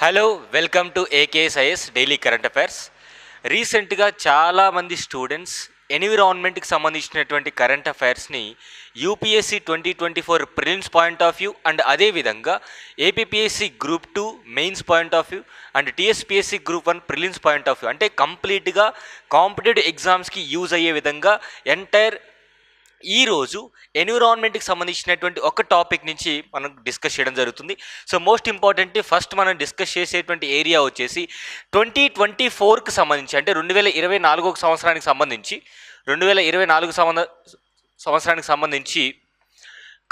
Hello welcome to AKSIS daily current affairs. రీసెంట్గా చాలామంది students ఎన్విరాన్మెంట్కి సంబంధించినటువంటి కరెంట్ అఫైర్స్ని UPSC 2024 prelims point of view and అదేవిధంగా APPSC group 2 mains point of view and TSPSC group 1 prelims point of view అంటే కంప్లీట్గా competitive ఎగ్జామ్స్కి use అయ్యే విధంగా ఎంటైర్ ఈరోజు ఎన్విరాన్మెంట్కి సంబంధించినటువంటి ఒక టాపిక్ నుంచి మనం డిస్కస్ చేయడం జరుగుతుంది. సో మోస్ట్ ఇంపార్టెంట్ ఫస్ట్ మనం డిస్కస్ చేసేటువంటి ఏరియా వచ్చేసి 2024కి సంబంధించి అంటే 2024 సంవత్సరానికి సంబంధించి 2024 సంవత్సరానికి సంబంధించి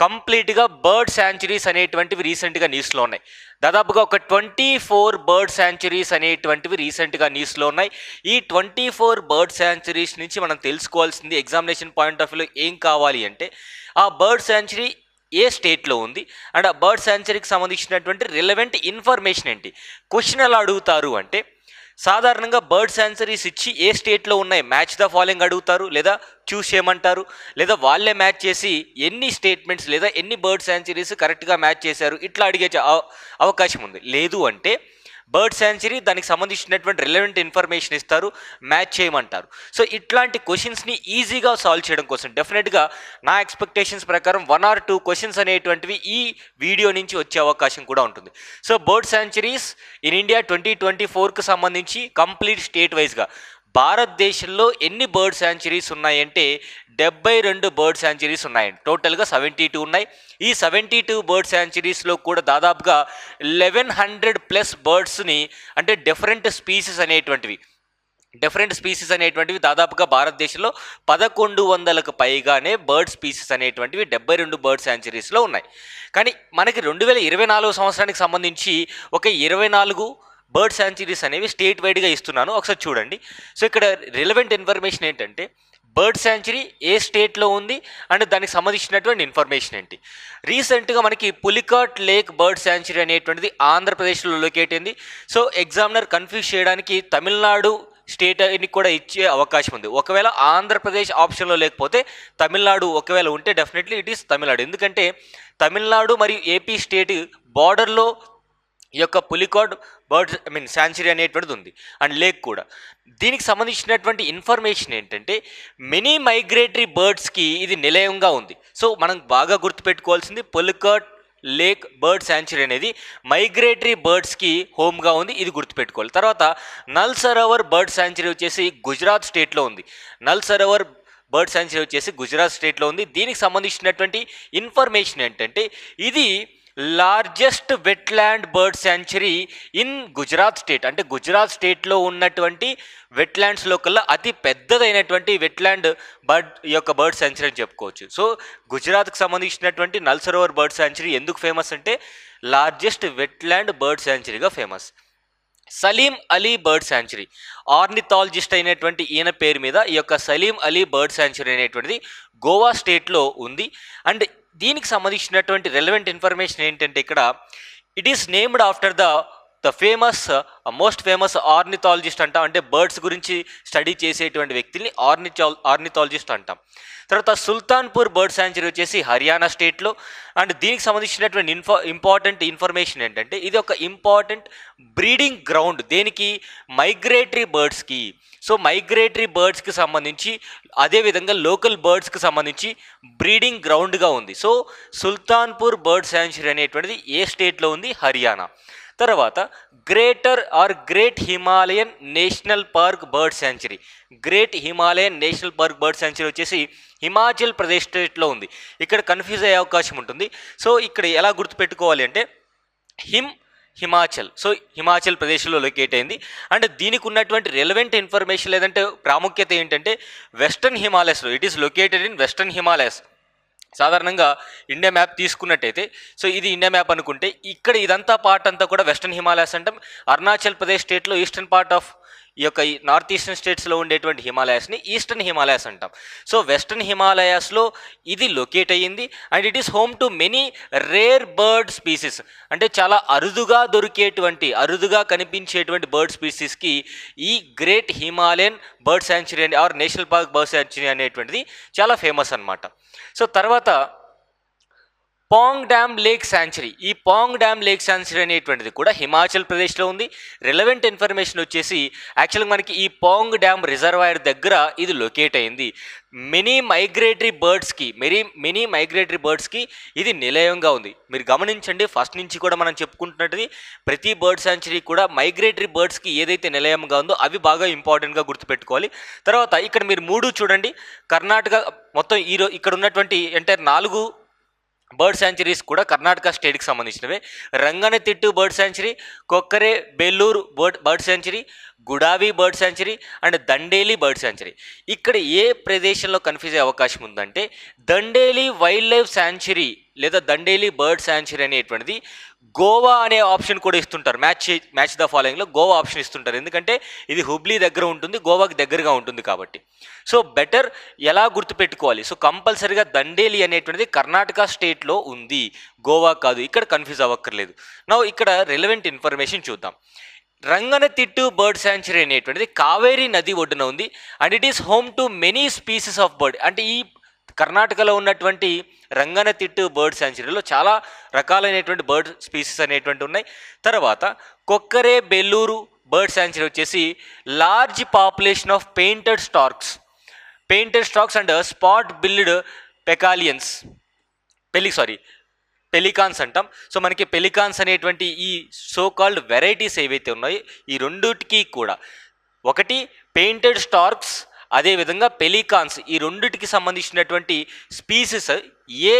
కంప్లీట్గా బర్డ్ శాంచురీస్ అనేటువంటివి రీసెంట్గా న్యూస్లో ఉన్నాయి. దాదాపుగా ఒక 24 బర్డ్ శాంచురీస్ అనేటువంటివి రీసెంట్గా న్యూస్లో ఉన్నాయి. ఈ 24 బర్డ్ శాంచురీస్ నుంచి మనం తెలుసుకోవాల్సింది ఎగ్జామినేషన్ పాయింట్ ఆఫ్ వ్యూలో ఏం కావాలి అంటే ఆ బర్డ్ శాంచురీ ఏ స్టేట్లో ఉంది అండ్ ఆ బర్డ్ శాంచురీకి సంబంధించినటువంటి రిలవెంట్ ఇన్ఫర్మేషన్ ఏంటి. క్వశ్చన్ ఎలా అడుగుతారు అంటే సాధారణంగా బర్డ్ శాంచురీస్ ఇచ్చి ఏ స్టేట్లో ఉన్నాయి మ్యాచ్ ద ఫాలోయింగ్ అడుగుతారు, లేదా చూస్ చేయమంటారు, లేదా వాళ్ళే మ్యాచ్ చేసి ఎన్ని స్టేట్మెంట్స్ లేదా ఎన్ని బర్డ్ శాంచురీస్ కరెక్ట్గా మ్యాచ్ చేశారు ఇట్లా అడిగే అవకాశం ఉంది. లేదు అంటే బర్డ్ శాంచురీ దానికి సంబంధించినటువంటి రిలవెంట్ ఇన్ఫర్మేషన్ ఇస్తారు, మ్యాచ్ చేయమంటారు. సో ఇట్లాంటి క్వశ్చన్స్ని ఈజీగా సాల్వ్ చేయడం కోసం డెఫినెట్గా నా ఎక్స్పెక్టేషన్స్ ప్రకారం 1 or 2 క్వశ్చన్స్ అనేటువంటివి ఈ వీడియో నుంచి వచ్చే అవకాశం కూడా ఉంటుంది. So bird sanctuaries in India 2024కి సంబంధించి కంప్లీట్ స్టేట్ వైజ్గా భారతదేశంలో ఎన్ని బర్డ్ శాంచురీస్ ఉన్నాయంటే 72 బర్డ్ శాంచురీస్ ఉన్నాయండి. టోటల్గా 72 ఉన్నాయి. ఈ 72 బర్డ్ శాంచురీస్లో కూడా దాదాపుగా 1100+ బర్డ్స్ని అంటే డిఫరెంట్ స్పీసీస్ అనేటువంటివి దాదాపుగా భారతదేశంలో 1100కు పైగానే బర్డ్ స్పీసీస్ అనేటువంటివి 72 బర్డ్ శాంచురీస్లో ఉన్నాయి. కానీ మనకి 2024 సంవత్సరానికి సంబంధించి ఒక 24 బర్డ్ శాంచురీస్ అనేవి స్టేట్ వైడ్గా ఇస్తున్నాను, ఒకసారి చూడండి. సో ఇక్కడ రిలవెంట్ ఇన్ఫర్మేషన్ ఏంటంటే బర్డ్ శాంచురీ ఏ స్టేట్లో ఉంది అండ్ దానికి సంబంధించినటువంటి ఇన్ఫర్మేషన్ ఏంటి. రీసెంట్గా మనకి పులికాట్ లేక్ బర్డ్ శాంచురీ అనేటువంటిది ఆంధ్రప్రదేశ్లో లొకేట్ అయింది. సో ఎగ్జామినర్ కన్ఫ్యూజ్ చేయడానికి తమిళనాడు స్టేట్ అని కూడా ఇచ్చే అవకాశం ఉంది. ఒకవేళ ఆంధ్రప్రదేశ్ ఆప్షన్లో లేకపోతే తమిళనాడు ఒకవేళ ఉంటే డెఫినెట్లీ ఇట్ ఈస్ తమిళనాడు. ఎందుకంటే తమిళనాడు మరియు ఏపీ స్టేట్ బార్డర్లో ఈ యొక్క పులికాట్ శాంచురీ అనేటువంటిది ఉంది అండ్ లేక్ కూడా. దీనికి సంబంధించినటువంటి ఇన్ఫర్మేషన్ ఏంటంటే మెనీ మైగ్రేటరీ బర్డ్స్కి ఇది నిలయంగా ఉంది. సో మనం బాగా గుర్తుపెట్టుకోవాల్సింది పులికాట్ లేక్ బర్డ్ శాంచురీ అనేది మైగ్రేటరీ బర్డ్స్కి హోమ్గా ఉంది, ఇది గుర్తుపెట్టుకోవాలి. తర్వాత నల్ సరోవర్ బర్డ్ శాంచురీ వచ్చేసి గుజరాత్ స్టేట్లో ఉంది. నల్ సరోవర్ బర్డ్ శాంచురీ వచ్చేసి గుజరాత్ స్టేట్లో ఉంది. దీనికి సంబంధించినటువంటి ఇన్ఫర్మేషన్ ఏంటంటే ఇది largest wetland bird sanctuary in Gujarat state. అంటే గుజరాత్ స్టేట్లో ఉన్నటువంటి వెట్లాండ్స్లో కల్లా అతి పెద్దదైనటువంటి వెట్లాండ్ బర్డ్ శాంచురీ అని చెప్పుకోవచ్చు. సో గుజరాత్కి సంబంధించినటువంటి నల్ సరోవర్ బర్డ్ శాంచురీ ఎందుకు ఫేమస్ అంటే లార్జెస్ట్ వెట్లాండ్ బర్డ్ శాంచురీగా famous. Salim Ali bird sanctuary ornithologist అయినటువంటి ఈయన పేరు మీద ఈ యొక్క సలీం అలీ బర్డ్ శాంచురీ అనేటువంటిది గోవా స్టేట్లో ఉంది. అండ్ దీనికి సంబంధించినటువంటి రెలవెంట్ ఇన్ఫర్మేషన్ ఏంటంటే ఇక్కడ it is named after the most famous ornithologist అంటాం. అంటే బర్డ్స్ గురించి స్టడీ చేసేటువంటి వ్యక్తిని ఆర్నిథాలజిస్ట్ అంటాం. తర్వాత సుల్తాన్పూర్ బర్డ్ శాంచురీ వచ్చేసి హర్యానా స్టేట్లో. అండ్ దీనికి సంబంధించినటువంటి ఇంపార్టెంట్ ఇన్ఫర్మేషన్ ఏంటంటే ఇది ఒక ఇంపార్టెంట్ బ్రీడింగ్ గ్రౌండ్ దేనికి మైగ్రేటరీ బర్డ్స్కి. సో మైగ్రేటరీ బర్డ్స్కి సంబంధించి అదేవిధంగా లోకల్ బర్డ్స్కి సంబంధించి బ్రీడింగ్ గ్రౌండ్గా ఉంది. సో సుల్తాన్పూర్ బర్డ్ శాంచురీ అనేటువంటిది ఏ స్టేట్లో ఉంది, హర్యానా. తర్వాత great Himalayan national park bird sanctuary. Great Himalayan national park bird sanctuary వచ్చేసి హిమాచల్ ప్రదేశ్ స్టేట్లో ఉంది. ఇక్కడ కన్ఫ్యూజ్ అయ్యే అవకాశం ఉంటుంది. సో ఇక్కడ ఎలా గుర్తుపెట్టుకోవాలి అంటే హిమాచల్, సో హిమాచల్ ప్రదేశ్లో లొకేట్ అయింది. అండ్ దీనికి ఉన్నటువంటి రెలవెంట్ ఇన్ఫర్మేషన్ లేదంటే ప్రాముఖ్యత ఏంటంటే వెస్టర్న్ హిమాలయస్లో it is located in western Himalayas. సాధారణంగా ఇండియా మ్యాప్ తీసుకున్నట్టయితే సో ఇది ఇండియా మ్యాప్ అనుకుంటే ఇక్కడ ఇదంతా పార్ట్ అంతా కూడా వెస్టర్న్ హిమాలయస్ అంటాం. అరుణాచల్ ప్రదేశ్ స్టేట్లో ఈస్టర్న్ పార్ట్ ఆఫ్ ఈ యొక్క నార్త్ ఈస్టర్న్ స్టేట్స్లో ఉండేటువంటి హిమాలయాస్ని ఈస్టర్న్ హిమాలయాస్ అంటాం. సో వెస్టర్న్ హిమాలయాస్లో ఇది లొకేట్ అయ్యింది and it is home to many rare bird species. అంటే చాలా అరుదుగా కనిపించేటువంటి బర్డ్ స్పీసీస్కి ఈ great Himalayan bird sanctuary or national park bird sanctuary అనేటువంటిది చాలా ఫేమస్ అన్నమాట. సో తర్వాత పాంగ్ డ్యామ్ లేక్ శాంచురీ. ఈ పాంగ్ డ్యామ్ లేక్ శాంచురీ అనేటువంటిది కూడా హిమాచల్ ప్రదేశ్లో ఉంది. రిలవెంట్ ఇన్ఫర్మేషన్ వచ్చేసి యాక్చువల్గా మనకి ఈ పాంగ్ డ్యామ్ రిజర్వాయర్ దగ్గర ఇది లొకేట్ అయింది. మినీ మైగ్రేటరీ బర్డ్స్కి ఇది నిలయంగా ఉంది. మీరు గమనించండి, ఫస్ట్ నుంచి కూడా మనం చెప్పుకుంటున్నది ప్రతి బర్డ్ శాంచురీ కూడా మైగ్రేటరీ బర్డ్స్కి ఏదైతే నిలయంగా ఉందో అవి బాగా ఇంపార్టెంట్గా గుర్తుపెట్టుకోవాలి. తర్వాత ఇక్కడ మీరు 3 చూడండి, కర్ణాటక మొత్తం ఇక్కడ ఉన్నటువంటి ఎంటైర్ 4 బర్డ్ శాంచురీస్ కూడా కర్ణాటక స్టేట్కి సంబంధించినవే. Ranganathittu bird sanctuary, Kokkare Bellur bird sanctuary, Gudavi bird sanctuary and Dandeli bird sanctuary. ఇక్కడ ఏ ప్రదేశంలో కన్ఫ్యూజ్ అయ్యే అవకాశం ఉందంటే దండేలి వైల్డ్ లైఫ్ శాంచురీ లేదా దండేలి బర్డ్ శాంచురీ అనేటువంటిది గోవా అనే ఆప్షన్ కూడా ఇస్తుంటారు. మ్యాచ్ ద ఫాలోయింగ్లో గోవా ఆప్షన్ ఇస్తుంటారు, ఎందుకంటే ఇది హుబ్లీ దగ్గర ఉంటుంది, గోవాకి దగ్గరగా ఉంటుంది కాబట్టి. సో బెటర్ ఎలా గుర్తుపెట్టుకోవాలి, సో కంపల్సరీగా దండేలి అనేటువంటిది కర్ణాటక స్టేట్లో ఉంది, గోవా కాదు. ఇక్కడ కన్ఫ్యూజ్ అవ్వక్కర్లేదు. నా ఇక్కడ రిలవెంట్ ఇన్ఫర్మేషన్ చూద్దాం. రంగనతిట్టు బర్డ్ శాంచురీ అనేటువంటిది కావేరీ నది ఒడ్డున ఉంది and it is home to many species of bird. అంటే ఈ కర్ణాటకలో ఉన్నటువంటి రంగనతిట్టు బర్డ్ శాంచురీలో చాలా రకాలైనటువంటి బర్డ్ స్పీసీస్ అనేటువంటి ఉన్నాయి. తర్వాత కొక్కరే బెల్లూరు బర్డ్ శాంచురీ వచ్చేసి large population of painted stocks and spot build pelicans అంటాం. సో మనకి పెలికాన్స్ అనేటువంటి ఈ సో కాల్డ్ వెరైటీస్ ఏవైతే ఉన్నాయో ఈ రెండుటికి కూడా, ఒకటి పెయింటెడ్ స్టార్క్స్, అదేవిధంగా పెలికాన్స్, ఈ రెండుటికి సంబంధించినటువంటి స్పీసీస్ ఏ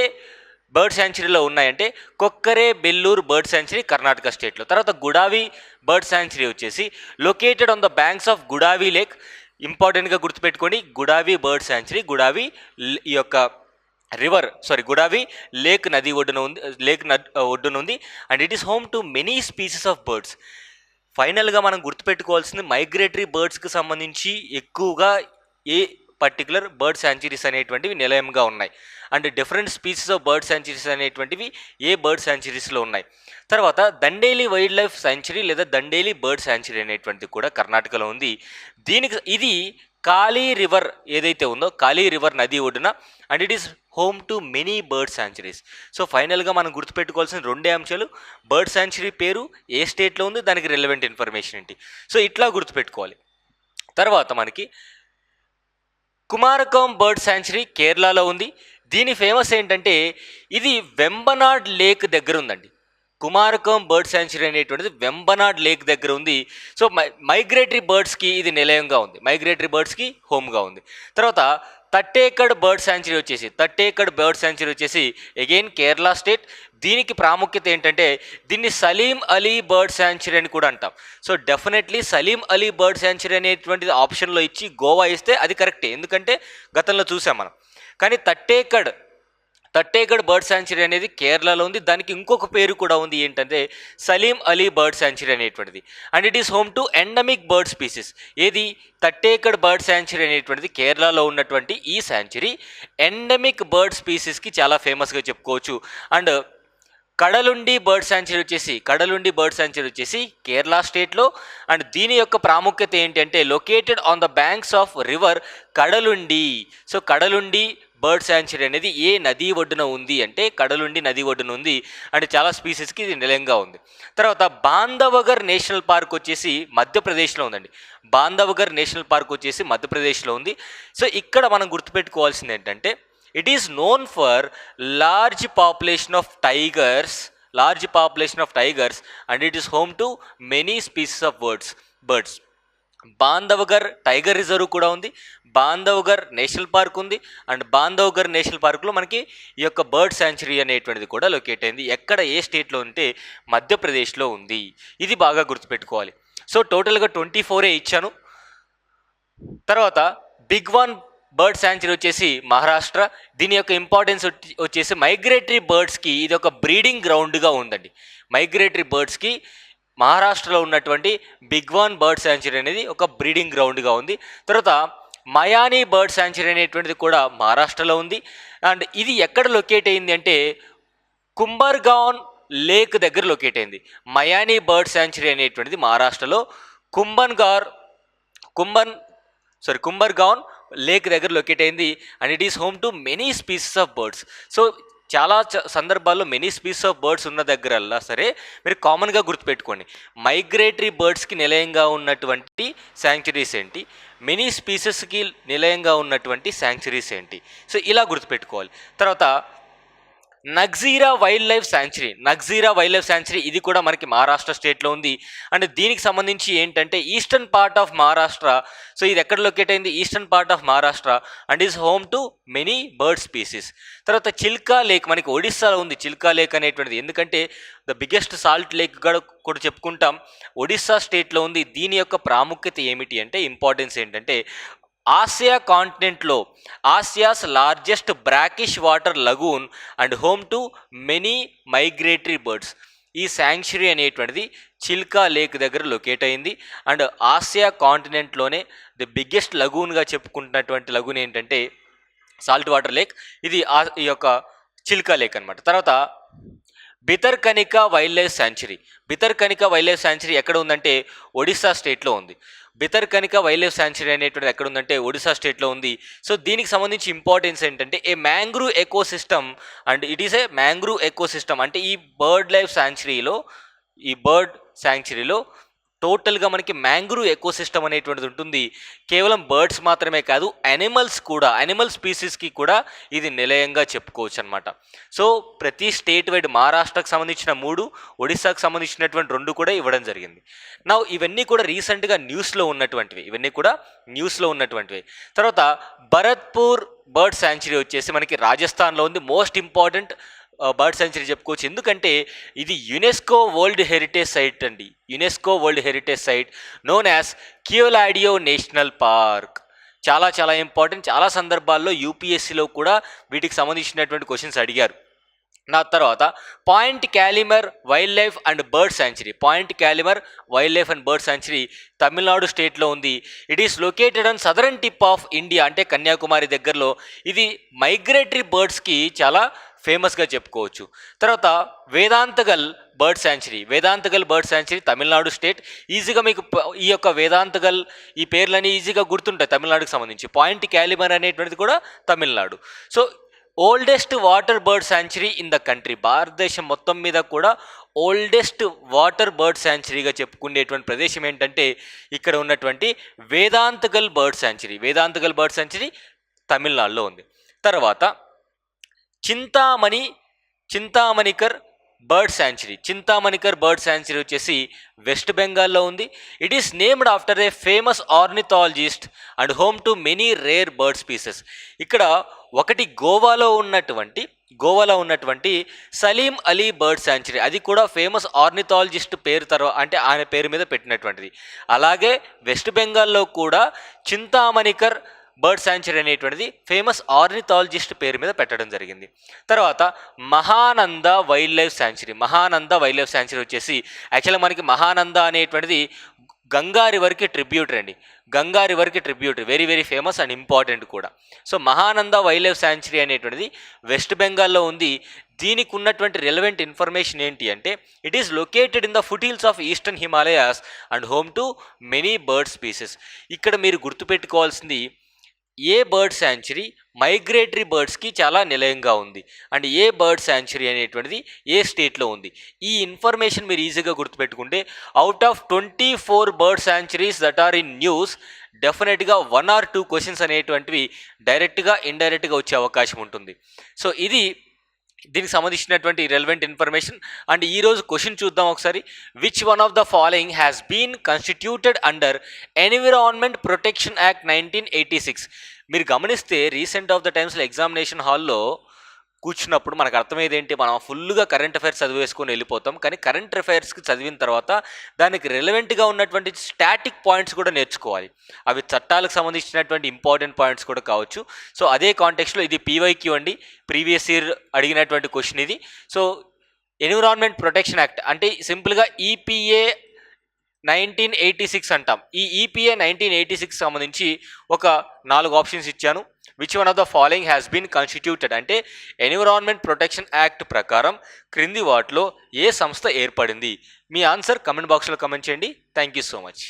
బర్డ్ శాంచురీలో ఉన్నాయంటే కొక్కరే బెల్లూరు బర్డ్ శాంచురీ కర్ణాటక స్టేట్లో. తర్వాత గుడావి బర్డ్ శాంచురీ వచ్చేసి located on the banks of Gudavi lake. ఇంపార్టెంట్గా గుర్తుపెట్టుకోండి, గుడావి బర్డ్ శాంచురీ గుడావి ఈ యొక్క గుడావి లేక్ నది ఒడ్డున ఉంది and it is home to many species of birds. ఫైనల్గా మనం గుర్తుపెట్టుకోవాల్సింది మైగ్రేటరీ బర్డ్స్కి సంబంధించి ఎక్కువగా ఏ పర్టికులర్ బర్డ్ శాంచురీస్ అనేటువంటివి నిలయంగా ఉన్నాయి and different species of bird sanctuaries అనేటువంటివి ఏ బర్డ్ శాంచురీస్లో ఉన్నాయి. తర్వాత దండేలి వైల్డ్ లైఫ్ శాంచురీ లేదా దండేలి బర్డ్ శాంచురీ అనేటువంటిది కూడా కర్ణాటకలో ఉంది. ఇది కాళీ రివర్ ఏదైతే ఉందో కాళీ రివర్ నది ఒడ్డున and it is home to many bird sanctuaries. So ఫైనల్గా మనం గుర్తుపెట్టుకోవాల్సిన 2 అంశాలు, బర్డ్ శాంచురీ పేరు, ఏ స్టేట్లో ఉంది, దానికి రిలవెంట్ ఇన్ఫర్మేషన్ ఏంటి. సో ఇట్లా గుర్తుపెట్టుకోవాలి. తర్వాత మనకి కుమారకం బర్డ్ శాంచురీ కేరళలో ఉంది. దీని ఫేమస్ ఏంటంటే ఇది వెంబనాడ్ లేక్ దగ్గర ఉందండి. కుమారకం బర్డ్ శాంచురీ అనేటువంటిది వెంబనాడ్ లేక్ దగ్గర ఉంది. సో మైగ్రేటరీ బర్డ్స్కి ఇది నిలయంగా ఉంది, మైగ్రేటరీ బర్డ్స్కి హోమ్గా ఉంది. తర్వాత తట్టేకడ్ బర్డ్ శాంచురీ వచ్చేసి అగైన్ కేరళ స్టేట్. దీనికి ప్రాముఖ్యత ఏంటంటే దీన్ని సలీం అలీ బర్డ్ శాంచురీ అని కూడా అంటాం. So definitely Salim Ali bird sanctuary అనేటువంటిది ఆప్షన్లో ఇచ్చి గోవా ఇస్తే అది కరెక్టే, ఎందుకంటే గతంలో చూసాం మనం. కానీ తట్టేగఢ్ బర్డ్ శాంచురీ అనేది కేరళలో ఉంది. దానికి ఇంకొక పేరు కూడా ఉంది, ఏంటంటే సలీం అలీ బర్డ్ శాంచురీ అనేటువంటిది and it is home to endemic bird species. ఏది తట్టేగఢ్ బర్డ్ శాంచురీ అనేటువంటిది కేరళలో ఉన్నటువంటి ఈ శాంచురీ ఎండమిక్ బర్డ్ స్పీసీస్కి చాలా ఫేమస్గా చెప్పుకోవచ్చు. అండ్ కడలుండి బర్డ్ శాంచురీ వచ్చేసి కేరళ స్టేట్లో అండ్ దీని యొక్క ప్రాముఖ్యత ఏంటంటే located on the banks of river Kadalundi. So Kadalundi bird sanctuary అనేది ఏ నది ఒడ్డున ఉంది అంటే కడలుండి నది ఒడ్డున ఉంది అంటే చాలా స్పీసీస్కి ఇది నిలయంగా ఉంది. తర్వాత బాంధవగర్ నేషనల్ పార్క్ వచ్చేసి మధ్యప్రదేశ్లో ఉందండి. మధ్యప్రదేశ్లో ఉంది. సో ఇక్కడ మనం గుర్తుపెట్టుకోవాల్సింది ఏంటంటే it is known for large population of tigers and it is home to many species of birds. Bandhavgarh tiger reserve కూడా ఉంది, బాంధవగర్ నేషనల్ పార్క్ ఉంది అండ్ బాంధవగర్ నేషనల్ పార్క్లో మనకి ఈ యొక్క బర్డ్ శాంచురీ అనేటువంటిది కూడా లొకేట్ అయింది. ఎక్కడ ఏ స్టేట్లో ఉంటే మధ్యప్రదేశ్లో ఉంది. ఇది బాగా గుర్తుపెట్టుకోవాలి. సో టోటల్గా 24 ఇచ్చాను. తర్వాత బిగ్ వన్ బర్డ్ శాంచురీ వచ్చేసి మహారాష్ట్ర. దీని యొక్క ఇంపార్టెన్స్ వచ్చేసి మైగ్రేటరీ బర్డ్స్కి ఇది ఒక బ్రీడింగ్ గ్రౌండ్గా ఉందండి. మైగ్రేటరీ బర్డ్స్కి మహారాష్ట్రలో ఉన్నటువంటి బిగ్ వన్ బర్డ్ శాంచురీ అనేది ఒక బ్రీడింగ్ గ్రౌండ్గా ఉంది. తర్వాత మయానీ బర్డ్ శాంచురీ అనేటువంటిది కూడా మహారాష్ట్రలో ఉంది అండ్ ఇది ఎక్కడ లొకేట్ అయింది అంటే కుంబర్గాన్ లేక్ దగ్గర లొకేట్ అయింది. మయానీ బర్డ్ శాంచురీ అనేటువంటిది మహారాష్ట్రలో కుంబర్గాన్ లేక్ దగ్గర లొకేట్ అయింది and it is home to many species of birds. So చాలా సందర్భాల్లో మెనీ స్పీసీస్ ఆఫ్ బర్డ్స్ ఉన్న దగ్గరల్లా సరే మీరు కామన్గా గుర్తుపెట్టుకోండి, మైగ్రేటరీ బర్డ్స్కి నిలయంగా ఉన్నటువంటి శాంక్చురీస్ ఏంటి, మెనీ స్పీసెస్కి నిలయంగా ఉన్నటువంటి శాంక్చురీస్ ఏంటి. సో ఇలా గుర్తుపెట్టుకోవాలి. తర్వాత Nagzira wildlife sanctuary. Nagzira wildlife sanctuary ఇది కూడా మనకి మహారాష్ట్ర స్టేట్లో ఉంది. అండ్ దీనికి సంబంధించి ఏంటంటే eastern part of Maharashtra. So ఇది ఎక్కడ లొకేట్ అయింది? Eastern part of Maharashtra and is home to many bird species. తర్వాత చిల్కా లేక్ మనకి ఒడిస్సాలో ఉంది. చిల్కా లేక్ అనేటువంటిది ఎందుకంటే ద బిగ్గెస్ట్ సాల్ట్ లేక్ కూడా చెప్పుకుంటాం, ఒడిస్సా స్టేట్లో ఉంది. దీని యొక్క ప్రాముఖ్యత ఏమిటి అంటే, ఇంపార్టెన్స్ ఏంటంటే, ఆసియా కాంటినెంట్లో Asia's largest brackish water lagoon and home to many migratory birds. ఈ శాంక్చురీ అనేటువంటిది చిల్కా లేక్ దగ్గర లొకేట్ అయింది. అండ్ ఆసియా కాంటినెంట్లోనే ది బిగ్గెస్ట్ లగూన్గా చెప్పుకుంటున్నటువంటి లగూన్ ఏంటంటే సాల్ట్ వాటర్ లేక్. ఇది ఈ యొక్క చిల్కా లేక్ అనమాట. తర్వాత Bhitarkanika wildlife sanctuary. Bhitarkanika wildlife sanctuary ఎక్కడ ఉందంటే ఒడిస్సా స్టేట్లో ఉంది. భితర్కనికా వైల్డ్ లైఫ్ శాంక్చురీ అనేటువంటిది ఎక్కడ ఉందంటే ఒడిస్సా స్టేట్లో ఉంది. సో దీనికి సంబంధించి ఇంపార్టెన్స్ ఏంటంటే a mangrove ecosystem and it is a mangrove ecosystem. అంటే ఈ బర్డ్ లైఫ్ శాంక్చురీలో, ఈ బర్డ్ శాంక్చురీలో టోటల్గా మనకి మ్యాంగ్రూవ్ ఎకోసిస్టమ్ అనేటువంటిది ఉంటుంది. కేవలం బర్డ్స్ మాత్రమే కాదు, యానిమల్స్ కూడా, యానిమల్ స్పీసీస్కి కూడా ఇది నిలయంగా చెప్పుకోవచ్చు అనమాట. సో ప్రతి స్టేట్ వైడ్ మహారాష్ట్రకు సంబంధించిన 3, ఒడిస్సాకు సంబంధించినటువంటి 2 కూడా ఇవ్వడం జరిగింది. నా ఇవన్నీ కూడా రీసెంట్గా న్యూస్లో ఉన్నటువంటివి. తర్వాత భరత్పూర్ బర్డ్ శాంక్చురీ వచ్చేసి మనకి రాజస్థాన్లో ఉంది. మోస్ట్ ఇంపార్టెంట్ బర్డ్ శాంక్చురీ చెప్పుకోవచ్చు, ఎందుకంటే ఇది యునెస్కో వరల్డ్ హెరిటేజ్ సైట్ అండి. UNESCO world heritage site known as Keoladeo national park. చాలా చాలా ఇంపార్టెంట్. చాలా సందర్భాల్లో యూపీఎస్సీలో కూడా వీటికి సంబంధించినటువంటి క్వశ్చన్స్ అడిగారు. నా తర్వాత point Calimere wildlife and bird sanctuary. Point Calimere wildlife and bird sanctuary Tamil Nadu స్టేట్లో ఉంది. It is located on southern tip of India, అంటే కన్యాకుమారి దగ్గరలో. ఇది మైగ్రేటరీ బర్డ్స్కి చాలా ఫేమస్గా చెప్పుకోవచ్చు. తర్వాత Vedanthangal bird sanctuary. Vedanthangal bird sanctuary Tamil Nadu state. ఈజీగా మీకు ఈ యొక్క వేదాంతగల్ ఈ పేర్లన్నీ ఈజీగా గుర్తుంటాయి తమిళనాడుకు సంబంధించి. పాయింట్ క్యాలిమర్ అనేటువంటిది కూడా Tamil Nadu. So oldest water bird sanctuary in the country. భారతదేశం మొత్తం మీద కూడా ఓల్డెస్ట్ వాటర్ బర్డ్ శాంక్చురీగా చెప్పుకునేటువంటి ప్రదేశం ఏంటంటే ఇక్కడ ఉన్నటువంటి వేదాంతగల్ bird sanctuary. Vedanthangal bird sanctuary తమిళనాడులో ఉంది. తర్వాత చింతామణికర్ బర్డ్ శాంక్చురీ. చింతామణికర్ బర్డ్ శాంక్చురీ వచ్చేసి వెస్ట్ బెంగాల్లో ఉంది. It is named after A famous ornithologist and home to many rare bird species. ఇక్కడ ఒకటి గోవాలో ఉన్నటువంటి సలీం అలీ బర్డ్ శాంక్చురీ. అది కూడా ఫేమస్ ఆర్నిథాలజిస్ట్ పేరు అంటే ఆయన పేరు మీద పెట్టినటువంటిది. అలాగే వెస్ట్ బెంగాల్లో కూడా చింతామణికర్ బర్డ్ శాంక్చురీ అనేటువంటిది ఫేమస్ ఆర్నిథాలజిస్ట్ పేరు మీద పెట్టడం జరిగింది. తర్వాత Mahananda wildlife sanctuary. Mahananda wildlife sanctuary వచ్చేసి యాక్చువల్గా మనకి మహానంద అనేటువంటిది గంగా రివర్కి ట్రిబ్యూటరీ అండి. గంగా రివర్కి tributary, very very famous and important కూడా. So Mahananda wildlife sanctuary అనేటువంటిది వెస్ట్ బెంగాల్లో ఉంది. దీనికి ఉన్నటువంటి రెలవెంట్ ఇన్ఫర్మేషన్ ఏంటి అంటే it is located in the foothills of eastern Himalayas and home to many bird species. ఇక్కడ మీరు గుర్తుపెట్టుకోవాల్సింది ఏ బర్డ్ శాంక్చురీ మైగ్రేటరీ బర్డ్స్కి చాలా నిలయంగా ఉంది అండ్ ఏ బర్డ్ శాంక్చురీ అనేటువంటిది ఏ స్టేట్లో ఉంది. ఈ ఇన్ఫర్మేషన్ మీరు ఈజీగా గుర్తుపెట్టుకుంటే out of 24 bird sanctuaries that are in news డెఫినెట్గా 1 or 2 క్వశ్చన్స్ అనేటువంటివి డైరెక్ట్గా ఇండైరెక్ట్గా వచ్చే అవకాశం ఉంటుంది. సో ఇది దీనికి సంబంధించినటువంటి రెలవెంట్ ఇన్ఫర్మేషన్. అండ్ ఈరోజు క్వశ్చన్ చూద్దాం ఒకసారి. Which one of the following has been constituted under environment protection act 1986. మీరు గమనిస్తే రీసెంట్ ఆఫ్ ద టైమ్స్లో ఎగ్జామినేషన్ హాల్లో కూర్చున్నప్పుడు మనకు అర్థమయ్యేది ఏంటి, మనం ఫుల్గా కరెంట్ అఫైర్స్ చదివేసుకొని వెళ్ళిపోతాం. కానీ కరెంట్ అఫైర్స్కి చదివిన తర్వాత దానికి రెలవెంట్గా ఉన్నటువంటి స్టాటిక్ పాయింట్స్ కూడా నేర్చుకోవాలి. అవి చట్టాలకు సంబంధించినటువంటి ఇంపార్టెంట్ పాయింట్స్ కూడా కావచ్చు. సో అదే కాంటెక్స్లో ఇది పీవైక్యూ అండి, ప్రీవియస్ ఇయర్ అడిగినటువంటి క్వశ్చన్ ఇది. సో ఎన్విరాన్మెంట్ ప్రొటెక్షన్ యాక్ట్ అంటే సింపుల్గా ఈపీఏ 1986 అంటాం. ఈ ఈపీఏ 1986 సంబంధించి ఒక 4 ఆప్షన్స్ ఇచ్చాను. Which one of the following has been constituted అంటే ఎన్విరాన్మెంట్ ప్రొటెక్షన్ యాక్ట్ ప్రకారం క్రింది వాటిలో ఏ సంస్థ ఏర్పడింది? మీ ఆన్సర్ కమెంట్ బాక్స్లో కమెంట్ చేయండి. Thank you so much.